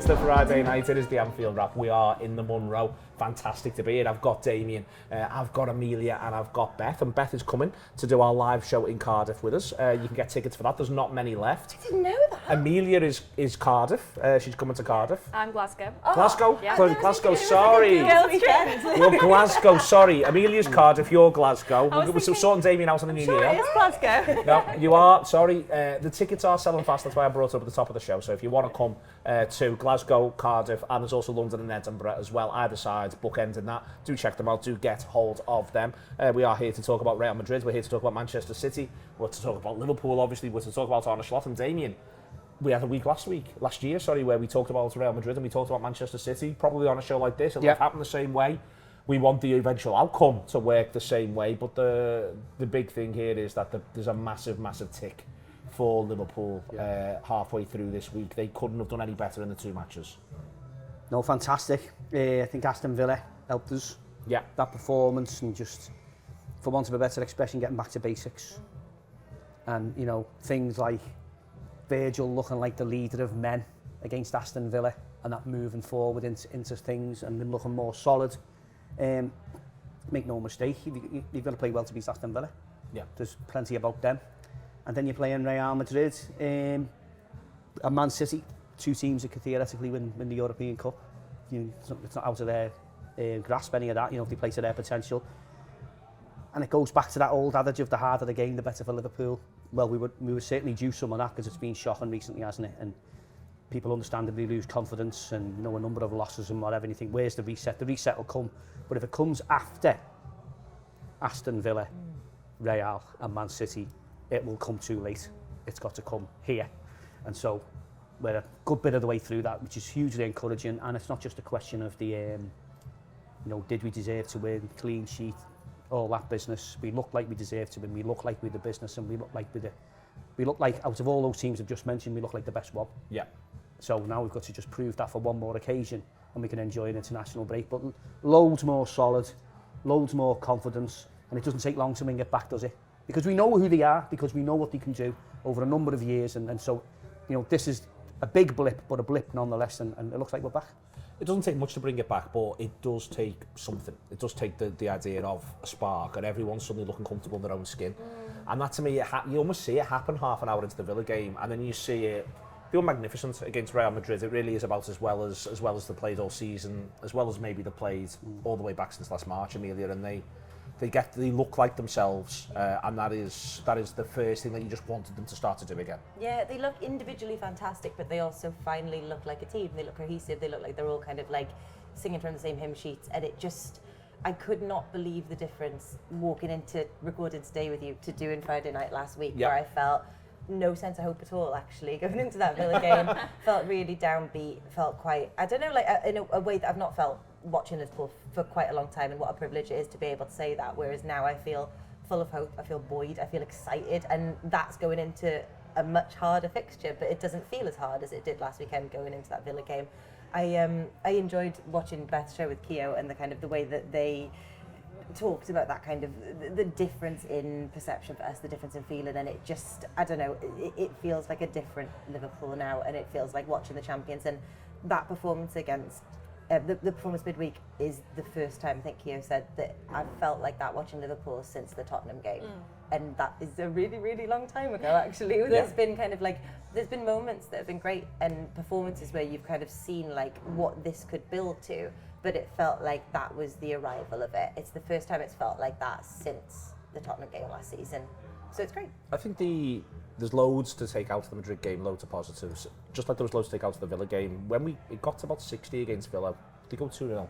It's the Friday night, it is the Anfield Wrap. We are in the Munro. Fantastic to be here. I've got Damian, I've got Emilia, and I've got Beth. And Beth is coming to do our live show in Cardiff with us. You can get tickets for that. There's not many left. I didn't know that. Emilia is Cardiff. She's coming to Cardiff. I'm Glasgow. Glasgow? Yeah. Glasgow, sorry. Well, Glasgow, sorry. Emilia's Cardiff, you're Glasgow. We're sorting Damian out on the new year. It's Glasgow. No, you are, sorry. The tickets are selling fast. That's why I brought it up at the top of the show. So if you want to come to Glasgow, Cardiff, and there's also London and Edinburgh as well, either side, bookending that. Do check them out, do get hold of them. We are here to talk about Real Madrid, we're here to talk about Manchester City, we're to talk about Liverpool, obviously, we're to talk about Arne Slot and Damian. We had a week last year, where we talked about Real Madrid and we talked about Manchester City, probably on a show like this, it'll have happened the same way. We want the eventual outcome to work the same way, but the big thing here is that there's a massive, massive tick for Liverpool halfway through this week. They couldn't have done any better in the two matches. No, fantastic. I think Aston Villa helped us. Yeah. That performance and just, for want of a better expression, getting back to basics. And, you know, things like Virgil looking like the leader of men against Aston Villa and that moving forward into things and them looking more solid. Make no mistake, you've got to play well to beat Aston Villa. Yeah. There's plenty about them. And then you're playing Real Madrid and Man City, two teams that could theoretically win the European Cup. It's not out of their grasp, any of that, if they play to their potential. And it goes back to that old adage of the harder the game, the better for Liverpool. Well, we were certainly due some of that because it's been shocking recently, hasn't it? And people understandably lose confidence and a number of losses and whatever, and you think, where's the reset? The reset will come. But if it comes after Aston Villa, Real and Man City, it will come too late. It's got to come here. And so we're a good bit of the way through that, which is hugely encouraging. And it's not just a question of the, did we deserve to win, clean sheet, all that business. We look like we deserve to win. We look like we're the business, and we look like out of all those teams I've just mentioned, we look like the best one. Yeah. So now we've got to just prove that for one more occasion, and we can enjoy an international break. But loads more solid, loads more confidence, and it doesn't take long to win it back, does it? Because we know who they are, because we know what they can do over a number of years, and so, this is a big blip, but a blip nonetheless, and it looks like we're back. It doesn't take much to bring it back, but it does take something. It does take the idea of a spark, and everyone's suddenly looking comfortable in their own skin. And that, to me, you almost see it happen half an hour into the Villa game, and then you see it feel magnificent against Real Madrid. It really is about as well as they played all season, as well as maybe they played all the way back since last March, Emilia, and they look like themselves, and that is the first thing that you just wanted them to start to do again. Yeah, they look individually fantastic, but they also finally look like a team. They look cohesive. They look like they're all kind of like singing from the same hymn sheets, and I could not believe the difference walking into recording today with you to doing Friday night last week, where I felt no sense of hope at all, actually, going into that Villa game. Felt really downbeat, felt quite, I don't know, like in a way that I've not felt watching Liverpool for quite a long time, and what a privilege it is to be able to say that, whereas now I feel full of hope, I feel buoyed, I feel excited, and that's going into a much harder fixture, but it doesn't feel as hard as it did last weekend going into that Villa game. I enjoyed watching Beth's show with Keo and the kind of the way that they talked about that kind of the difference in perception for us, the difference in feeling, and it just, I don't know, it feels like a different Liverpool now, and it feels like watching the champions. And that performance against the performance midweek is the first time, I think Keo said, that I've felt like that watching Liverpool since the Tottenham game. And that is a really, really long time ago, actually. There's been kind of like, there's been moments that have been great and performances where you've kind of seen like what this could build to, but it felt like that was the arrival of it. It's the first time it's felt like that since the Tottenham game last season. So it's great. I think there's loads to take out of the Madrid game, loads of positives. Just like there was loads to take out of the Villa game. When it got to about 60 against Villa, they go 2-0.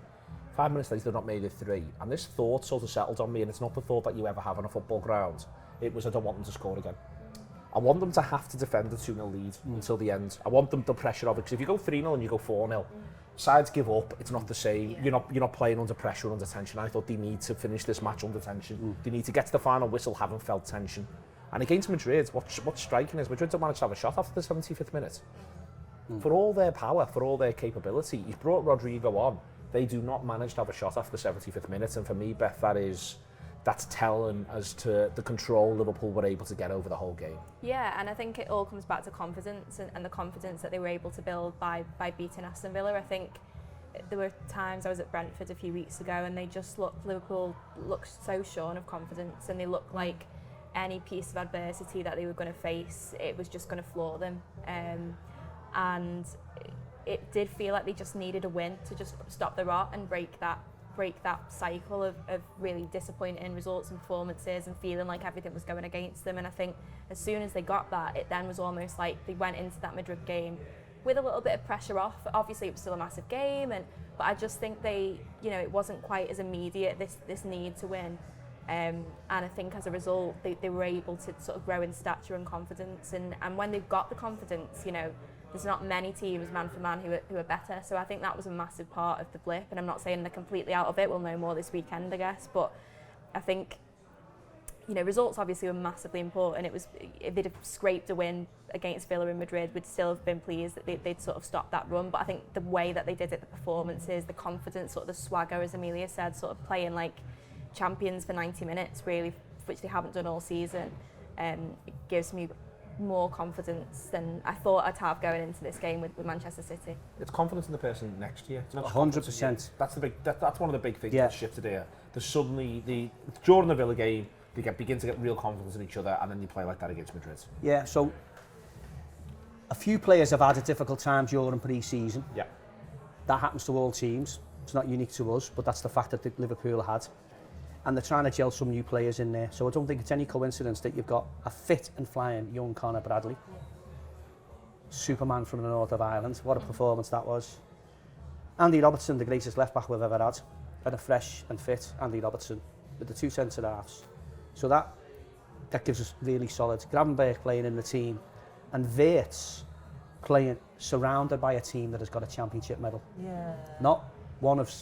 5 minutes later, they're not made it 3. And this thought sort of settled on me, and it's not the thought that you ever have on a football ground. It was, I don't want them to score again. I want them to have to defend the 2-0 lead until the end. I want them the pressure of it, because if you go 3-0 and you go 4-0, sides give up, it's not the same. Yeah. You're not playing under pressure or under tension. I thought they need to finish this match under tension. They need to get to the final whistle, having felt tension. And against Madrid, what's striking is Madrid don't manage to have a shot after the 75th minute. For all their power, for all their capability, you've brought Rodrigo on. They do not manage to have a shot after the 75th minute, and for me, Beth, that's telling as to the control Liverpool were able to get over the whole game. Yeah, and I think it all comes back to confidence and the confidence that they were able to build by beating Aston Villa. I think there were times I was at Brentford a few weeks ago and Liverpool looked so shorn of confidence, and they looked like any piece of adversity that they were going to face, it was just going to floor them. And it did feel like they just needed a win to just stop the rot and break that cycle of really disappointing results and performances and feeling like everything was going against them. And I think as soon as they got that, it then was almost like they went into that Madrid game with a little bit of pressure off. Obviously it was still a massive game, but I just think it wasn't quite as immediate, this need to win. And I think as a result they were able to sort of grow in stature and confidence, and when they've got the confidence, there's not many teams man for man who are better. So I think that was a massive part of the blip, and I'm not saying they're completely out of it. We'll know more this weekend, I guess, but I think results obviously were massively important. It was, if they'd have scraped a win against Villa in Madrid, we'd still have been pleased that they'd sort of stopped that run. But I think the way that they did it, the performances, the confidence, sort of the swagger, as Emilia said, sort of playing like champions for 90 minutes really, which they haven't done all season, it gives me more confidence than I thought I'd have going into this game with Manchester City. It's confidence in the person next to you. It's not 100%. That's one of the big things Yeah. that shifted here. There's suddenly during the Villa game, they begin to get real confidence in each other, and then you play like that against Madrid. Yeah, so a few players have had a difficult time during pre-season. Yeah. That happens to all teams. It's not unique to us, but that's the fact that Liverpool had. And they're trying to gel some new players in there. So I don't think it's any coincidence that you've got a fit and flying young Conor Bradley. Superman from the north of Ireland. What a performance that was. Andy Robertson, the greatest left-back we've ever had. And a fresh and fit Andy Robertson with the two centre-halves. So that gives us really solid. Gravenberg playing in the team. And Wirtz playing surrounded by a team that has got a championship medal. Yeah. Not one of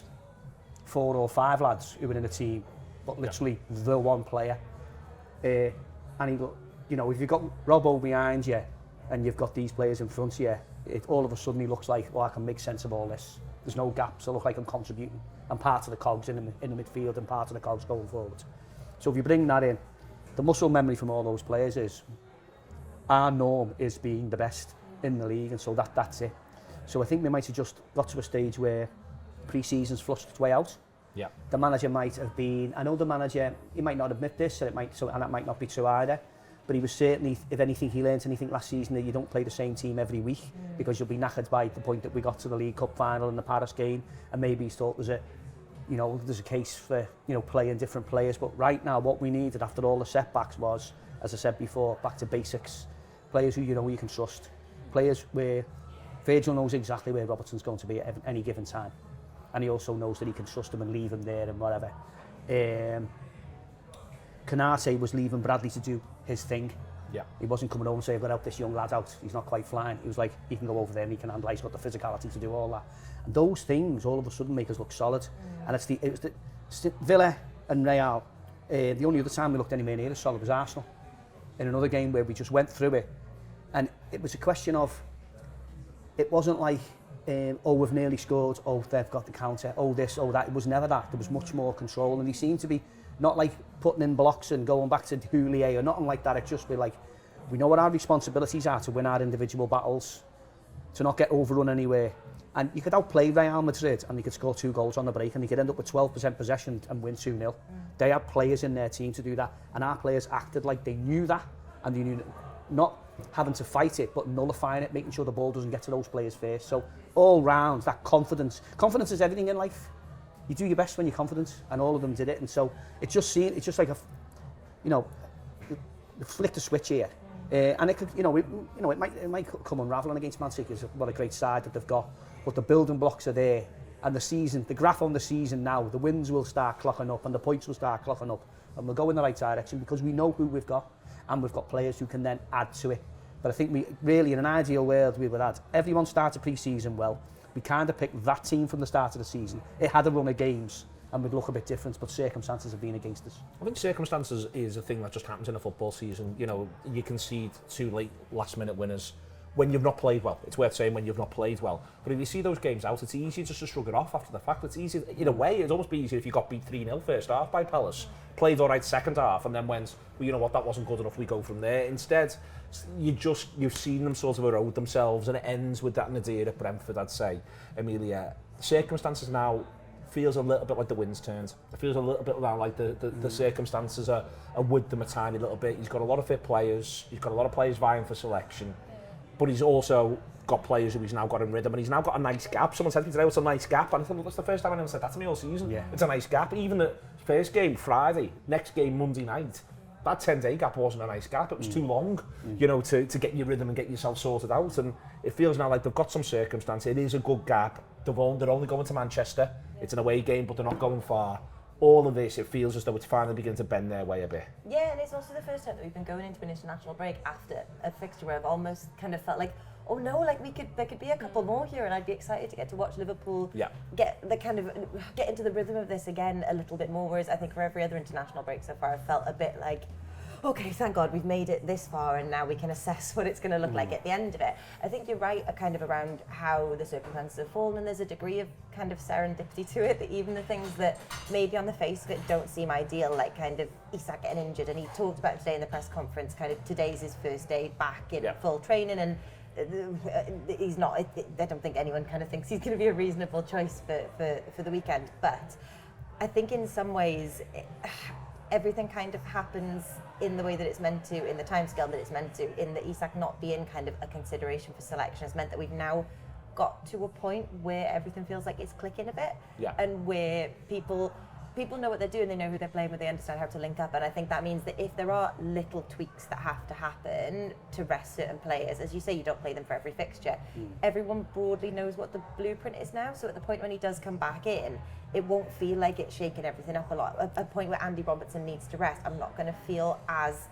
4 or 5 lads who were in a team, but literally the one player. And if you've got Robbo behind you and you've got these players in front of you, it all of a sudden looks like, I can make sense of all this. There's no gaps. I look like I'm contributing. I'm part of the cogs in the midfield and part of the cogs going forward. So if you bring that in, the muscle memory from all those players is our norm is being the best in the league, and so that's it. So I think we might have just got to a stage where pre-season's flushed its way out. Yeah. The manager might have been, I know the manager, he might not admit this, and that might not be true either, but he was certainly, if anything, he learned anything last season, that you don't play the same team every week because you'll be knackered by the point that we got to the League Cup final and the Paris game, and maybe he thought there's a case for playing different players. But right now what we needed after all the setbacks was, as I said before, back to basics. Players who you can trust. Players where Virgil knows exactly where Robertson's going to be at any given time. And he also knows that he can trust him and leave him there and whatever. Canate was leaving Bradley to do his thing. Yeah. He wasn't coming over and saying, I've got to help this young lad out. He's not quite flying. He was like, he can go over there and he can handle it. He's got the physicality to do all that. And those things all of a sudden make us look solid. And it was the Villa and Real. The only other time we looked anywhere near as solid was Arsenal. In another game where we just went through it. And it was a question of, it wasn't like, we've nearly scored, they've got the counter, this, that. It was never that. There was much more control, and he seemed to be not like putting in blocks and going back to Houllier or nothing like that. It just be like, we know what our responsibilities are to win our individual battles, to not get overrun anywhere. And you could outplay Real Madrid and they could score 2 goals on the break and they could end up with 12% possession and win 2-0. They had players in their team to do that, and our players acted like they knew that, and they knew not having to fight it, but nullifying it, making sure the ball doesn't get to those players first. So all round, that confidence is everything in life. You do your best when you're confident, and all of them did it. And so it's just like flick the switch here, and it could, it might come unraveling against Man City. Because what a great side that they've got, but the building blocks are there, and the graph on the season now, the wins will start clocking up, and the points will start clocking up, and we'll go in the right direction because we know who we've got, and we've got players who can then add to it. But I think we really, in an ideal world, we would add. Everyone started pre-season well. We kind of picked that team from the start of the season. It had a run of games and we'd look a bit different, but circumstances have been against us. I think circumstances is a thing that just happens in a football season. You concede 2 late last-minute winners when you've not played well. It's worth saying when you've not played well. But if you see those games out, it's easy just to shrug it off after the fact. It's easy, in a way, it'd almost be easier if you got beat 3-0 first half by Palace, played all right second half, and then went, well, you know what, that wasn't good enough, we go from there. Instead, you've seen them sort of erode themselves, and it ends with that nadir at Brentford, I'd say. Emilia, circumstances now feels a little bit like the wind's turned. It feels a little bit now like the circumstances are with them a tiny little bit. He's got a lot of fit players. He's got a lot of players vying for selection. But he's also got players who he's now got in rhythm, and he's now got a nice gap. Someone said to me today, it's a nice gap. And I thought, well, that's the first time anyone said that to me all season. Yeah. It's a nice gap. Even the first game, Friday, next game, Monday night, that 10-day gap wasn't a nice gap. It was too long, you know, to get your rhythm and get yourself sorted out. And it feels now like they've got some circumstance. It is a good gap. They're only going to Manchester. It's an away game, but they're not going far. All of this, it feels as though it's finally beginning to bend their way a bit. Yeah, and it's also the first time that we've been going into an international break after a fixture where I've almost kind of felt like, oh no, like there could be a couple more here, and I'd be excited to get to watch Liverpool get into the rhythm of this again a little bit more. Whereas I think for every other international break so far, I've felt a bit like, okay, thank God we've made it this far, and now we can assess what it's going to look like at the end of it. I think you're right, kind of around how the circumstances have fallen, and there's a degree of kind of serendipity to it, that even the things that maybe on the face of it don't seem ideal, like kind of Isak getting injured, and he talked about today in the press conference, kind of today's his first day back in full training, and he's not, I don't think anyone kind of thinks he's going to be a reasonable choice for the weekend, but I think in some ways everything kind of happens in the way that it's meant to, in the timescale that it's meant to, in the Isak not being kind of a consideration for selection has meant that we've now got to a point where everything feels like it's clicking a bit, and where people know what they're doing, they know who they're playing with, they understand how to link up, and I think that means that if there are little tweaks that have to happen to rest certain players, as you say, you don't play them for every fixture, everyone broadly knows what the blueprint is now, so at the point when he does come back in, it won't feel like it's shaking everything up a lot. A point where Andy Robertson needs to rest, I'm not going to feel as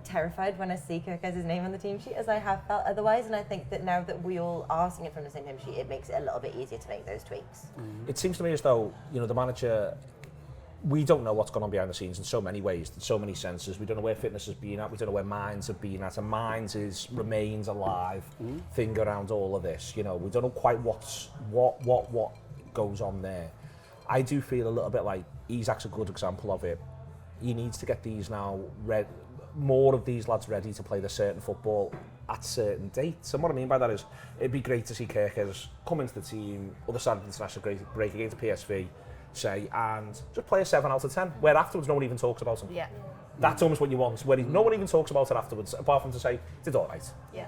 terrified when I see Kirk's name on the team sheet as I have felt otherwise, and I think that now that we all are singing from the same hymn sheet, it makes it a little bit easier to make those tweaks. It seems to me as though, you know, the manager, we don't know what's gone on behind the scenes in so many ways, in so many senses. We don't know where fitness has been at, we don't know where minds have been at, and minds remains alive thing around all of this. You know, we don't know quite what goes on there. I do feel a little bit like Isak's a good example of it. He needs to get these now, more of these lads ready to play the certain football at certain dates. And what I mean by that is, it'd be great to see Kirkers come into the team, other side of the international break against PSV, say, and just play a 7 out of 10, where afterwards no one even talks about him. Yeah. That's almost what you want, where no one even talks about it afterwards, apart from to say, did all right. Yeah.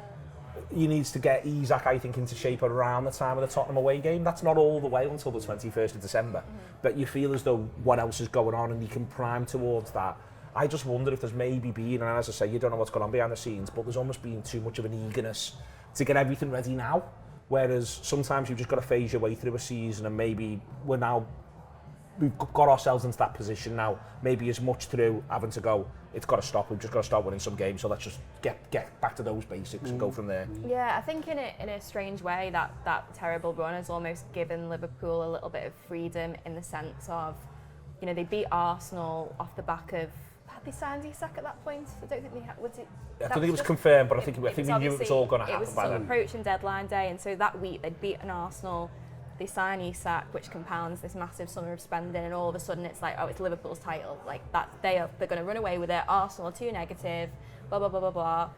He needs to get Isak, I think, into shape around the time of the Tottenham away game. That's not all the way until the 21st of December. But you feel as though what else is going on and you can prime towards that. I just wonder if there's maybe been, and as I say, you don't know what's going on behind the scenes, but there's almost been too much of an eagerness to get everything ready now. Whereas sometimes you've just got to phase your way through a season, and maybe we've got ourselves into that position now, maybe as much through having to go, it's got to stop, we've just got to start winning some games, so let's just get back to those basics and go from there. Yeah, I think in a strange way that terrible run has almost given Liverpool a little bit of freedom, in the sense of, you know, they beat Arsenal off the back of, had they signed Isak at that point? I don't think they had, was it? I don't think it was confirmed, but I think we knew it was all going to happen by then. It was sort of approaching deadline day, and so that week they'd beaten Arsenal, they sign Isak, which compounds this massive summer of spending, and all of a sudden it's like, oh, it's Liverpool's title. Like that, they're going to run away with it. Arsenal are too negative, blah blah blah blah blah.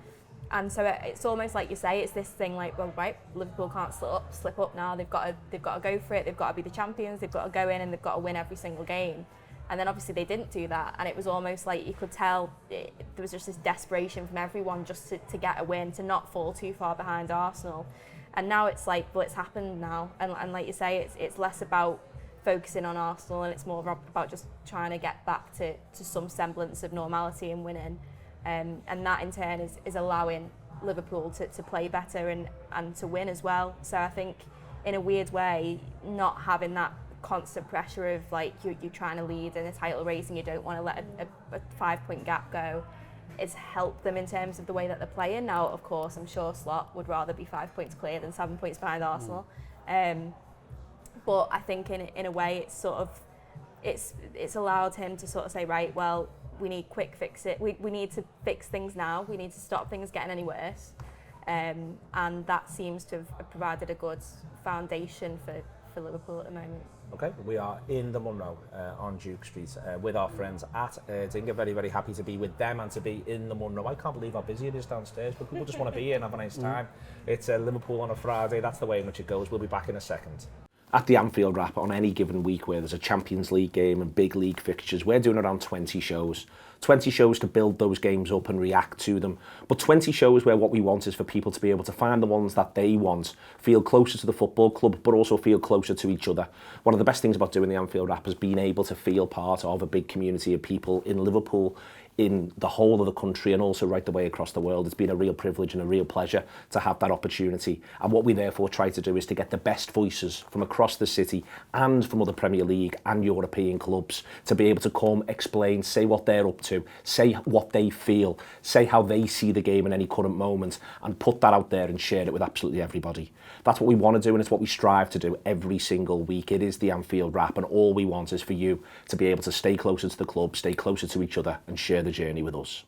And so it's almost like you say, it's this thing like, well, right, Liverpool can't slip up now. They've got to go for it. They've got to be the champions. They've got to go in and they've got to win every single game. And then obviously they didn't do that, and it was almost like you could tell there was just this desperation from everyone just to get a win, to not fall too far behind Arsenal. And now it's like, well, it's happened now, and like you say, it's less about focusing on Arsenal, and it's more about just trying to get back to some semblance of normality and winning, and that in turn is allowing Liverpool to play better and to win as well. So I think in a weird way, not having that constant pressure of like you're trying to lead in a title race and you don't want to let a 5-point gap go, it's helped them in terms of the way that they're playing. Now, of course, I'm sure Slot would rather be 5 points clear than 7 points behind Arsenal. But I think in a way, it's sort of it's allowed him to sort of say, right, well, we need quick fix it. We need to fix things now. We need to stop things getting any worse. and that seems to have provided a good foundation for Liverpool at the moment. Okay, we are in the Munro on Duke Street with our friends at Erdinger. Very, very happy to be with them and to be in the Munro. I can't believe how busy it is downstairs, but people just want to be here and have a nice time. It's Liverpool on a Friday. That's the way in which it goes. We'll be back in a second. At the Anfield Wrap, on any given week where there's a Champions League game and big league fixtures, we're doing around 20 shows. 20 shows to build those games up and react to them. But 20 shows where what we want is for people to be able to find the ones that they want, feel closer to the football club, but also feel closer to each other. One of the best things about doing the Anfield Wrap is being able to feel part of a big community of people in Liverpool, in the whole of the country and also right the way across the world. It's been a real privilege and a real pleasure to have that opportunity. And what we therefore try to do is to get the best voices from across the city and from other Premier League and European clubs to be able to come, explain, say what they're up to, say what they feel, say how they see the game in any current moment, and put that out there and share it with absolutely everybody. That's what we want to do, and it's what we strive to do every single week. It is the Anfield Wrap, and all we want is for you to be able to stay closer to the club, stay closer to each other, and share the journey with us.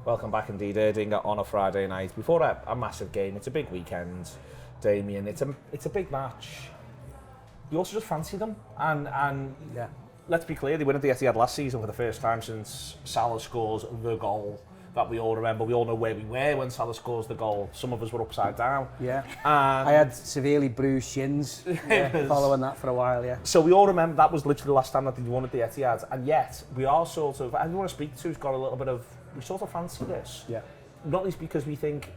Welcome back indeed, Erdinger, on a Friday night before a massive game. It's a big weekend, Damian. It's a big match. You also just fancy them, and Yeah. let's be clear, they win at the Etihad last season for the first time since Salah scores the goal that we all remember. We all know where we were when Salah scores the goal. Some of us were upside down. Yeah. And I had severely bruised shins following that for a while, yeah. so we all remember that was literally the last time that they won at the Etihad, and yet we are sort of, everyone I speak to has got a little bit of, we sort of fancy this. Yeah. Not least because we think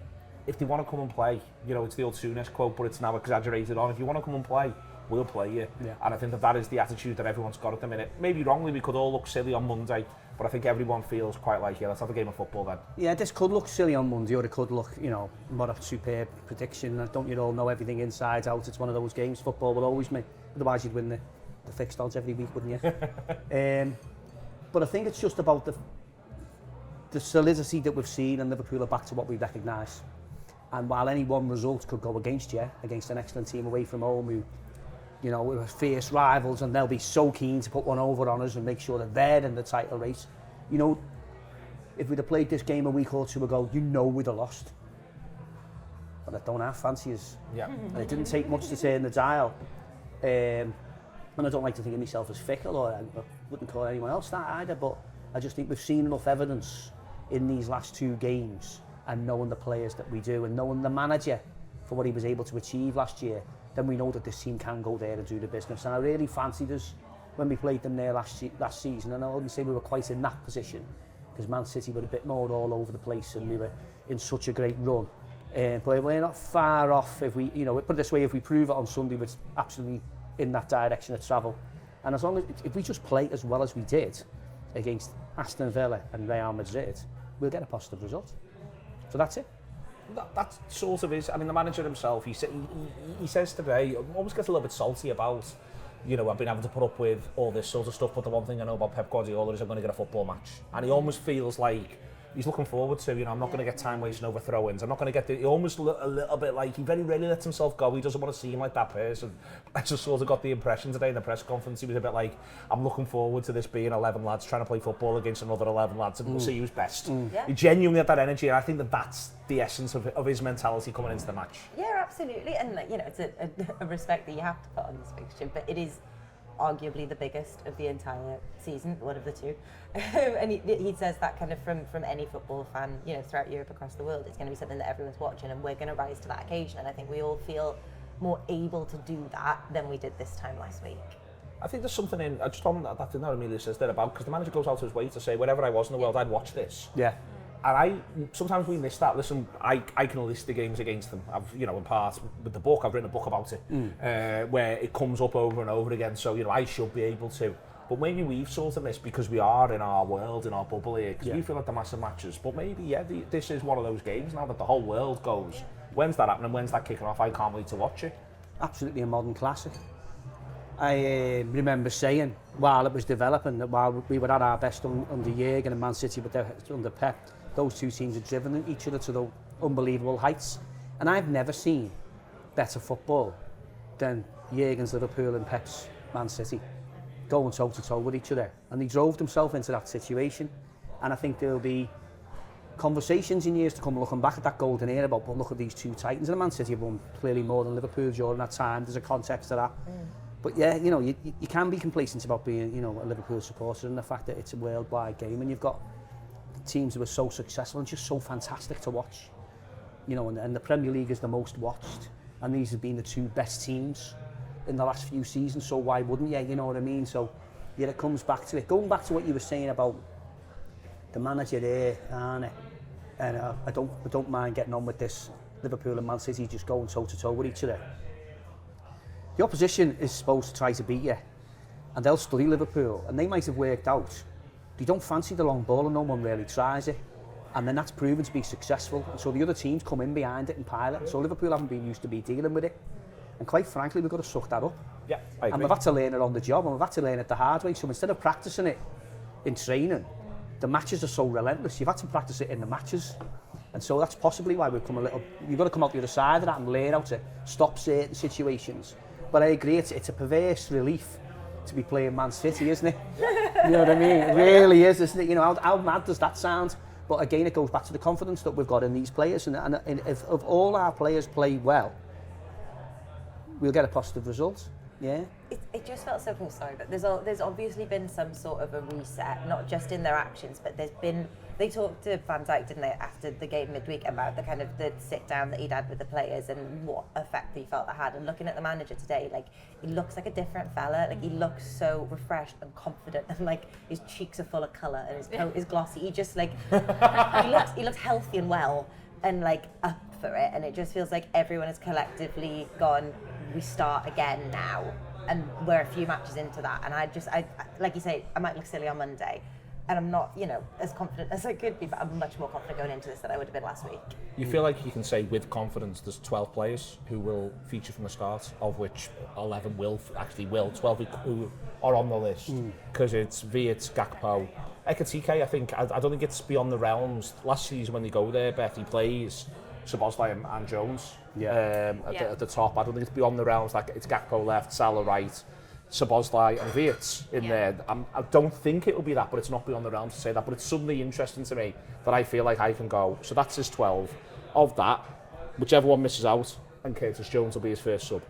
if they want to come and play, you know, it's the old Souness quote, but it's now exaggerated on, if you want to come and play, we'll play you. Yeah. And I think that is the attitude that everyone's got at the minute. Maybe wrongly, we could all look silly on Monday, but I think everyone feels quite like, yeah, let's have a game of football then. Yeah, this could look silly on Monday, or it could look, you know, what a superb prediction. Don't you all know everything inside out? It's one of those games football will always make. Otherwise, you'd win the fixed odds every week, wouldn't you? But I think it's just about the solidity that we've seen, and Liverpool are back to what we recognise. And while any one result could go against you, against an excellent team away from home, who, you know, we're fierce rivals, and they'll be so keen to put one over on us and make sure that they're in the title race. You know, if we'd have played this game a week or two ago, you know we'd have lost. But I don't have fancies. Yeah. And it didn't take much to turn the dial. And I don't like to think of myself as fickle, or I wouldn't call anyone else that either, but I just think we've seen enough evidence in these last two games, and knowing the players that we do, and knowing the manager for what he was able to achieve last year, then we know that this team can go there and do the business. And I really fancied us when we played them there last season, and I wouldn't say we were quite in that position, because Man City were a bit more all over the place and we were in such a great run. But we're not far off if we, you know, put it this way, if we prove it on Sunday, we're absolutely in that direction of travel. And as long as, if we just play as well as we did against Aston Villa and Real Madrid, we'll get a positive result. So that's it. That sort of is. I mean, the manager himself, he says today, always gets a little bit salty about, you know, I've been having to put up with all this sort of stuff, but the one thing I know about Pep Guardiola is I'm going to get a football match. And he almost feels like he's looking forward to, you know, I'm not going to get time wasting over throw-ins. I'm not going to get he almost a little bit like, he very rarely lets himself go. He doesn't want to seem like that person. I just sort of got the impression today in the press conference, he was a bit like, I'm looking forward to this being 11 lads trying to play football against another 11 lads, and we'll see who's best. Yeah. He genuinely had that energy, and I think that that's the essence of his mentality coming into the match. Yeah, absolutely. And, you know, it's a respect that you have to put on this fixture, but it is arguably the biggest of the entire season, one of the two. And he says that kind of from any football fan, you know, throughout Europe, across the world, it's going to be something that everyone's watching, and we're going to rise to that occasion. And I think we all feel more able to do that than we did this time last week. I think there's something in, just on that thing that Emilia says there about, because the manager goes out of his way to say, wherever I was in the world, I'd watch this. Yeah. And sometimes we miss that. Listen, I can list the games against them. I've, you know, in part with the book, I've written a book about it, where it comes up over and over again. So, you know, I should be able to. But maybe we've sort of missed because we are in our world, in our bubble here, because we feel like the massive matches. But maybe, this is one of those games now that the whole world goes, when's that happening? When's that kicking off? I can't wait to watch it. Absolutely a modern classic. I remember saying, while it was developing, that while we were at our best under Jurgen and Man City, but under Pep, those two teams had driven each other to the unbelievable heights. And I've never seen better football than Jurgen's Liverpool and Pep's Man City, going toe-to-toe with each other. And he drove himself into that situation. And I think there'll be conversations in years to come looking back at that golden era about, but look at these two titans, and Man City have won clearly more than Liverpool during that time. There's a context to that. But yeah, you know, you can be complacent about being, you know, a Liverpool supporter, and the fact that it's a worldwide game and you've got teams who are so successful and just so fantastic to watch. You know, and the Premier League is the most watched, and these have been the two best teams in the last few seasons, so why wouldn't you? You know what I mean? So yeah, it comes back to it. Going back to what you were saying about the manager there, Arne, and I don't mind getting on with this. Liverpool and Man City just going toe to toe with each other. The opposition is supposed to try to beat you, and they'll study Liverpool, and they might have worked out they don't fancy the long ball and no one really tries it, and then that's proven to be successful, and so the other teams come in behind it and pile it. So Liverpool haven't been used to be dealing with it, and quite frankly we've got to suck that up. Yeah, I agree. And we've had to learn it on the job, and we've had to learn it the hard way. So instead of practicing it in training, the matches are so relentless, you've had to practice it in the matches. And so that's possibly why we've come a little, you've got to come out the other side of that and learn how to stop certain situations. But I agree, it's a perverse relief to be playing Man City, isn't it? You know what I mean? It really is, isn't it? You know, how mad does that sound? But again, it goes back to the confidence that we've got in these players. And if all our players play well, we'll get a positive result. Yeah. It just felt so cool, sorry, but there's obviously been some sort of a reset, not just in their actions, but they talked to Van Dijk, didn't they, after the game midweek about the kind of the sit down that he'd had with the players and what effect he felt that had. And looking at the manager today, like, he looks like a different fella. Like, he looks so refreshed and confident, and like his cheeks are full of colour and his coat is glossy. He just like he looks healthy and well and like up for it. And it just feels like everyone has collectively gone, we start again now. And we're a few matches into that, and I like you say, I might look silly on Monday, and I'm not, you know, as confident as I could be, but I'm much more confident going into this than I would have been last week. You feel like you can say with confidence there's 12 players who will feature from the start, of which 11 will, 12 who are on the list, because it's Viet, Gakpo, Ekatike. I think, I don't think it's beyond the realms. Last season when they go there, Beth, he plays Szoboszlai and Jones at the top. I don't think it's beyond the realms. Like, it's Gakpo left, Salah right, Szoboszlai and Wirtz in there. I don't think it will be that, but it's not beyond the realms to say that. But it's suddenly interesting to me that I feel like I can go, so that's his 12. Of that, whichever one misses out, and Curtis Jones will be his first sub.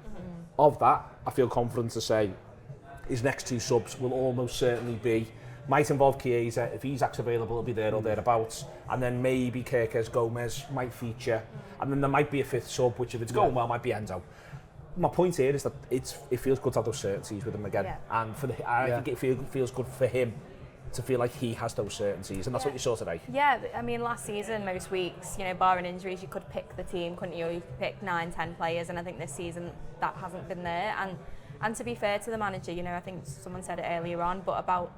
Of that, I feel confident to say his next two subs will almost certainly be, might involve Chiesa. If he's actually available, he'll be there or thereabouts. And then maybe Kirkes Gomez might feature. And then there might be a fifth sub, which if it's going well, might be Enzo. My point here is that it feels good to have those certainties with him again. Yeah. And I think it feels good for him to feel like he has those certainties. And that's what you saw today. Yeah, I mean, last season, most weeks, you know, barring injuries, you could pick the team, couldn't you? You could pick 9-10 players. And I think this season, that hasn't been there. And to be fair to the manager, you know, I think someone said it earlier on, but about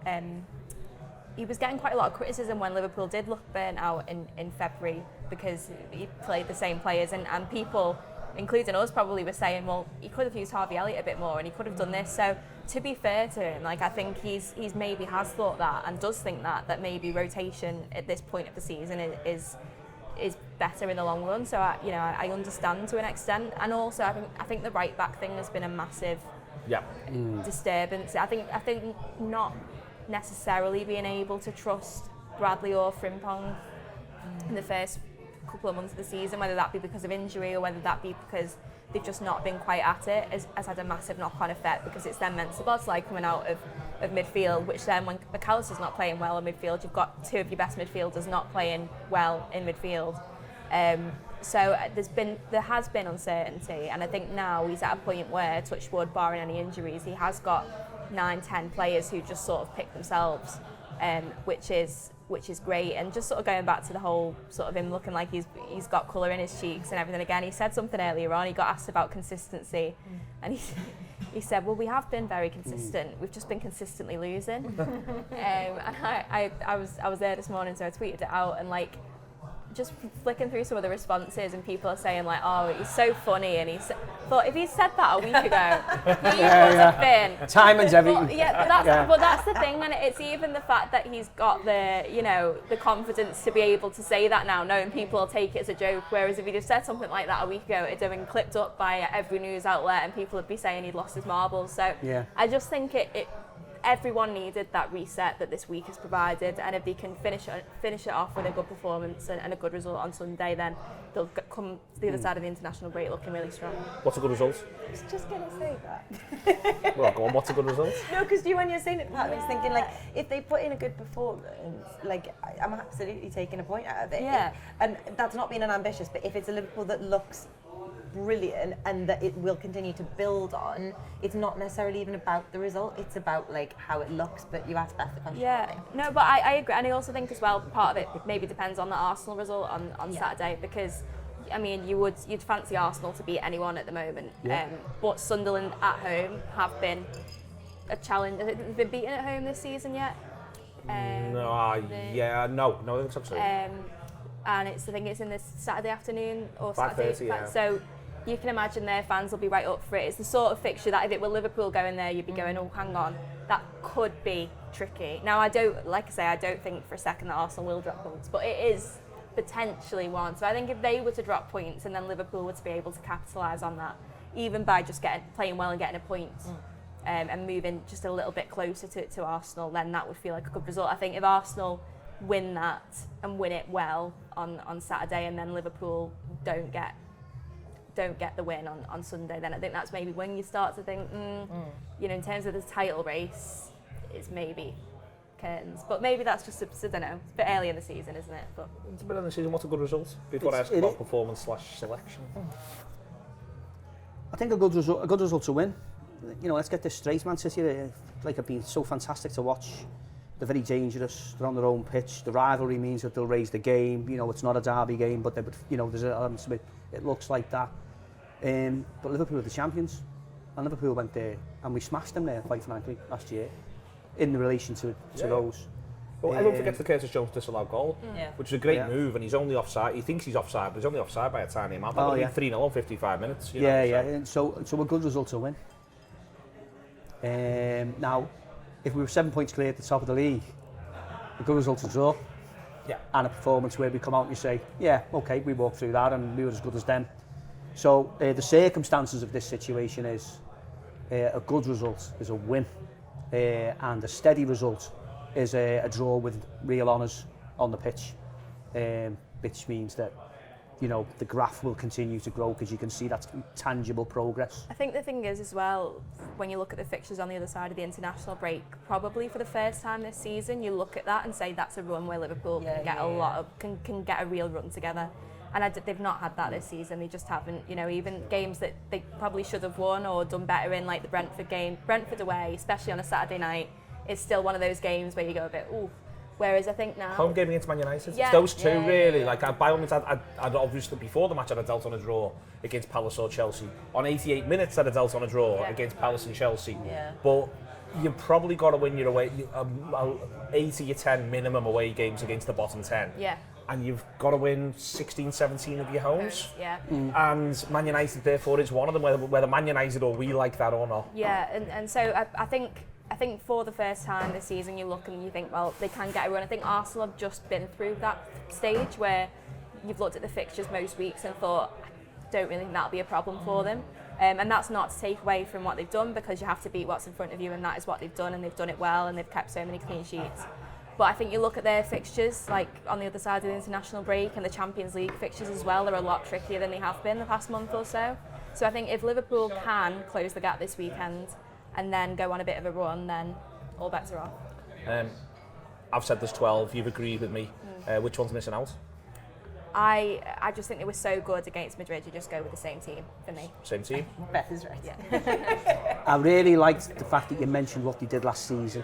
he was getting quite a lot of criticism when Liverpool did look burnt out in February because he played the same players, and people, including us, probably were saying, well, he could have used Harvey Elliott a bit more and he could have done this. So to be fair to him, like, I think he's maybe has thought that and does think that maybe rotation at this point of the season is better in the long run. So I understand to an extent, and also I think the right back thing has been a massive disturbance. I think not necessarily being able to trust Bradley or Frimpong in the first couple of months of the season, whether that be because of injury or whether that be because they've just not been quite at it, has had a massive knock-on effect, because it's then meant Szoboszlai coming out of midfield, which then when McAllister's not playing well in midfield, you've got two of your best midfielders not playing well in midfield. So there has been uncertainty, and I think now he's at a point where, touch wood, barring any injuries, he has got 9-10 players who just sort of pick themselves, which is great. And just sort of going back to the whole sort of him looking like he's got colour in his cheeks and everything again, he said something earlier on, he got asked about consistency, and he said, well, we have been very consistent, we've just been consistently losing. And I was there this morning, so I tweeted it out, and like, just flicking through some of the responses, and people are saying like, oh, he's so funny, and thought if he said that a week ago, he would have been. Timing's everything. But that's the thing, and it's even the fact that he's got the confidence to be able to say that now, knowing people will take it as a joke, whereas if he'd have said something like that a week ago, it'd have been clipped up by every news outlet, and people would be saying he'd lost his marbles. So I just think everyone needed that reset that this week has provided, and if they can finish it off with a good performance and a good result on Sunday, then they'll come to the other side of the international break looking really strong. What's a good result? I was just going to say that. Well, go on, what's a good result? No, because when you're saying it, part of me's thinking, like, if they put in a good performance, like, I'm absolutely taking a point out of it. Yeah. And that's not being ambitious, but if it's a Liverpool that looks brilliant and that it will continue to build on, it's not necessarily even about the result, it's about like how it looks. But you asked Beth the question. Yeah, no, but I agree, and I also think as well part of it maybe depends on the Arsenal result on Saturday, because I mean you'd fancy Arsenal to beat anyone at the moment, but Sunderland at home have been a challenge. Have they been beaten at home this season yet? No, I don't think so. And I think it's in this Saturday afternoon or 5:30, Saturday. yeah. So you can imagine their fans will be right up for it. It's the sort of fixture that if it were Liverpool going there, you'd be going, oh, hang on, that could be tricky. Now, I don't think for a second that Arsenal will drop points, but it is potentially one. So I think if they were to drop points and then Liverpool were to be able to capitalise on that, even by just playing well and getting a point, and moving just a little bit closer to Arsenal, then that would feel like a good result. I think if Arsenal win that and win it well on Saturday, and then Liverpool don't get the win on Sunday, then I think that's maybe when you start to think, you know, in terms of the title race, it's maybe curtains. But maybe that's just I don't know, it's a bit early in the season, isn't it? But It's a bit in the season. What's a good result? Before I ask about performance/selection. I think a good result to win. You know, let's get this straight. Man City, have been so fantastic to watch. They're very dangerous. They're on their own pitch. The rivalry means that they'll raise the game. You know, it's not a derby game, but there's it looks like that. But Liverpool are the champions, and Liverpool went there and we smashed them there, quite frankly, last year, in relation to those. Well, everyone forgets the Curtis Jones disallowed goal, which is a great move, and he's only offside. He thinks he's offside, but he's only offside by a tiny amount. That would be 3-0 in 55 minutes. You know, And so a good result to win. Now, if we were 7 points clear at the top of the league, a good result to draw. Yeah. And a performance where we come out and you say, yeah, okay, we walked through that and we were as good as them. So the circumstances of this situation is a good result is a win, and a steady result is a draw with real honours on the pitch, which means that, you know, the graph will continue to grow because you can see that tangible progress. I think the thing is as well, when you look at the fixtures on the other side of the international break, probably for the first time this season, you look at that and say that's a run where Liverpool can get a real run together. And they've not had that this season. They just haven't. You know, even games that they probably should have won or done better in, like the Brentford game, Brentford away, especially on a Saturday night, is still one of those games where you go a bit, ooh. Whereas I think now... Home game against Man United. It's those two, really. Like, by all means, I'd obviously, before the match, I'd have dealt on a draw against Palace or Chelsea. On 88 minutes, I'd have dealt on a draw against Palace and Chelsea. Yeah. But you've probably got to win your away, 80 or 10 minimum away games against the bottom 10. Yeah. And you've got to win 16, 17 of your homes. Yeah. And Man United, therefore, is one of them, whether Man United or we like that or not. Yeah, and so I think for the first time this season, you look and you think, well, they can get a run. I think Arsenal have just been through that stage where you've looked at the fixtures most weeks and thought, I don't really think that'll be a problem for them. And that's not to take away from what they've done, because you have to beat what's in front of you, and that is what they've done, and they've done it well, and they've kept so many clean sheets. But I think you look at their fixtures, like on the other side of the international break, and the Champions League fixtures as well, they're a lot trickier than they have been the past month or so. So I think if Liverpool can close the gap this weekend and then go on a bit of a run, then all bets are off. I've said there's 12, you've agreed with me. Which one's missing out? I just think they were so good against Madrid, you just go with the same team for me. Same team? Beth is right. Yeah. I really liked the fact that you mentioned what they did last season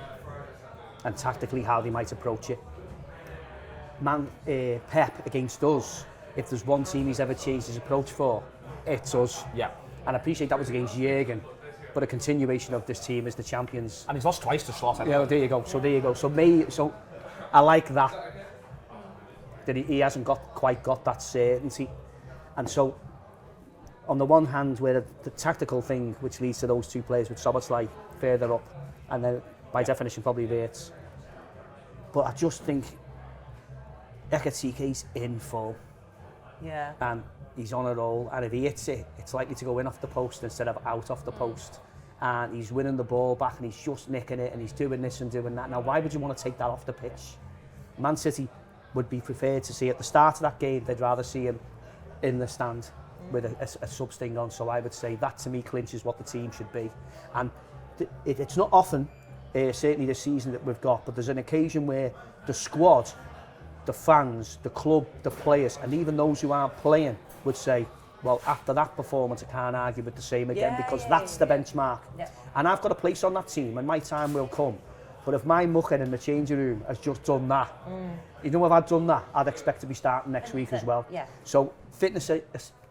and tactically how they might approach it. Pep against us, if there's one team he's ever changed his approach for, it's us. Yeah. And I appreciate that was against Jurgen, but a continuation of this team is the champions. And he's lost twice to Slot. Yeah, there you go. So I like that he hasn't quite got that certainty. And so, on the one hand, where the tactical thing, which leads to those two players with Szoboszlai further up, and then by definition probably Wirtz. But I just think Ekatiké's in full. Yeah. And he's on a roll, and if he hits it, it's likely to go in off the post instead of out off the post. and he's winning the ball back and he's just nicking it and he's doing this and doing that. Now, why would you want to take that off the pitch? Man City would be prepared to see at the start of that game, they'd rather see him in the stand with a sub sting on. So I would say that to me clinches what the team should be. And it's not often, certainly this season, that we've got, but there's an occasion where the squad, the fans, the club, the players, and even those who aren't playing would say, well, after that performance, I can't argue with the same again, because that's the benchmark. Yeah. And I've got a place on that team, and my time will come. But if my mucking in the changing room has just done that, you know, if I'd done that, I'd expect to be starting next week as well. Yeah. So fitness,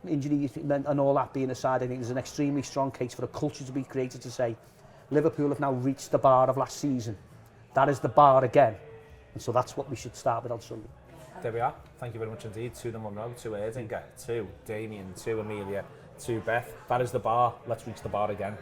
injury, and all that being aside, I think there's an extremely strong case for a culture to be created to say, Liverpool have now reached the bar of last season. That is the bar again. And so that's what we should start with on Sunday. There we are. Thank you very much indeed to the Monroe, to Erdinger, to Damian, to Emilia, to Beth. That is the bar. Let's reach the bar again.